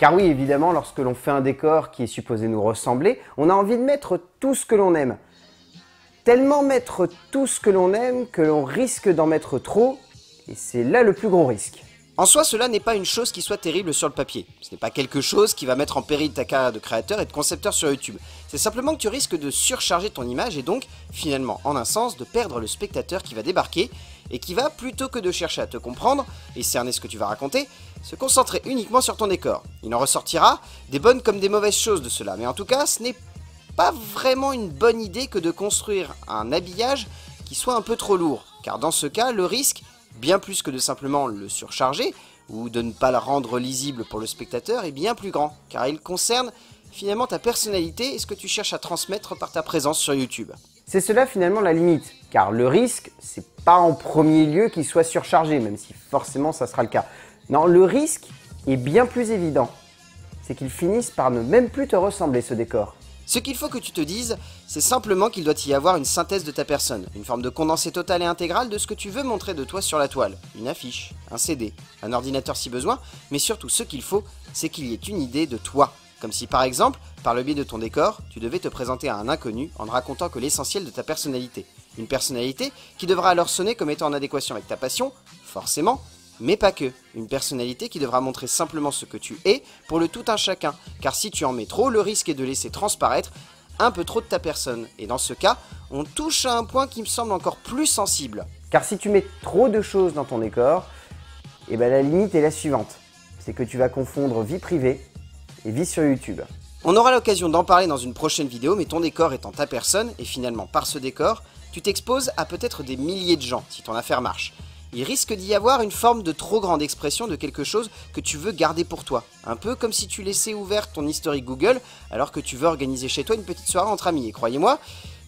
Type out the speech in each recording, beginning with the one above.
Car oui, évidemment, lorsque l'on fait un décor qui est supposé nous ressembler, on a envie de mettre tout ce que l'on aime. Tellement mettre tout ce que l'on aime que l'on risque d'en mettre trop, et c'est là le plus gros risque. En soi, cela n'est pas une chose qui soit terrible sur le papier. Ce n'est pas quelque chose qui va mettre en péril ta carrière de créateur et de concepteur sur YouTube. C'est simplement que tu risques de surcharger ton image et donc, finalement, en un sens, de perdre le spectateur qui va débarquer et qui va, plutôt que de chercher à te comprendre et cerner ce que tu vas raconter, se concentrer uniquement sur ton décor. Il en ressortira des bonnes comme des mauvaises choses de cela, mais en tout cas, ce n'est pas vraiment une bonne idée que de construire un habillage qui soit un peu trop lourd, car dans ce cas, le risque, bien plus que de simplement le surcharger, ou de ne pas le rendre lisible pour le spectateur, est bien plus grand, car il concerne finalement ta personnalité et ce que tu cherches à transmettre par ta présence sur YouTube. C'est cela finalement la limite, car le risque, c'est pas en premier lieu qu'il soit surchargé, même si forcément ça sera le cas. Non, le risque est bien plus évident, c'est qu'il finisse par ne même plus te ressembler ce décor. Ce qu'il faut que tu te dises, c'est simplement qu'il doit y avoir une synthèse de ta personne, une forme de condensé total et intégral de ce que tu veux montrer de toi sur la toile. Une affiche, un CD, un ordinateur si besoin, mais surtout ce qu'il faut, c'est qu'il y ait une idée de toi. Comme si par exemple, par le biais de ton décor, tu devais te présenter à un inconnu en ne racontant que l'essentiel de ta personnalité. Une personnalité qui devra alors sonner comme étant en adéquation avec ta passion, forcément, mais pas que. Une personnalité qui devra montrer simplement ce que tu es pour le tout un chacun, car si tu en mets trop, le risque est de laisser transparaître un peu trop de ta personne. Et dans ce cas, on touche à un point qui me semble encore plus sensible. Car si tu mets trop de choses dans ton décor, eh ben la limite est la suivante. C'est que tu vas confondre vie privée et vie sur YouTube. On aura l'occasion d'en parler dans une prochaine vidéo, mais ton décor étant ta personne, et finalement par ce décor, tu t'exposes à peut-être des milliers de gens si ton affaire marche. Il risque d'y avoir une forme de trop grande expression de quelque chose que tu veux garder pour toi. Un peu comme si tu laissais ouvert ton historique Google alors que tu veux organiser chez toi une petite soirée entre amis. Et croyez-moi,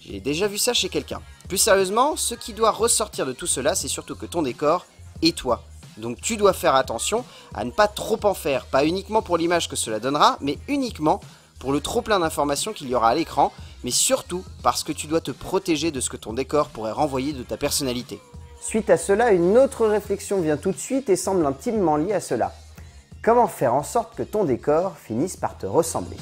j'ai déjà vu ça chez quelqu'un. Plus sérieusement, ce qui doit ressortir de tout cela, c'est surtout que ton décor est toi. Donc tu dois faire attention à ne pas trop en faire, pas uniquement pour l'image que cela donnera, mais uniquement pour le trop plein d'informations qu'il y aura à l'écran, mais surtout parce que tu dois te protéger de ce que ton décor pourrait renvoyer de ta personnalité. Suite à cela, une autre réflexion vient tout de suite et semble intimement liée à cela. Comment faire en sorte que ton décor finisse par te ressembler ?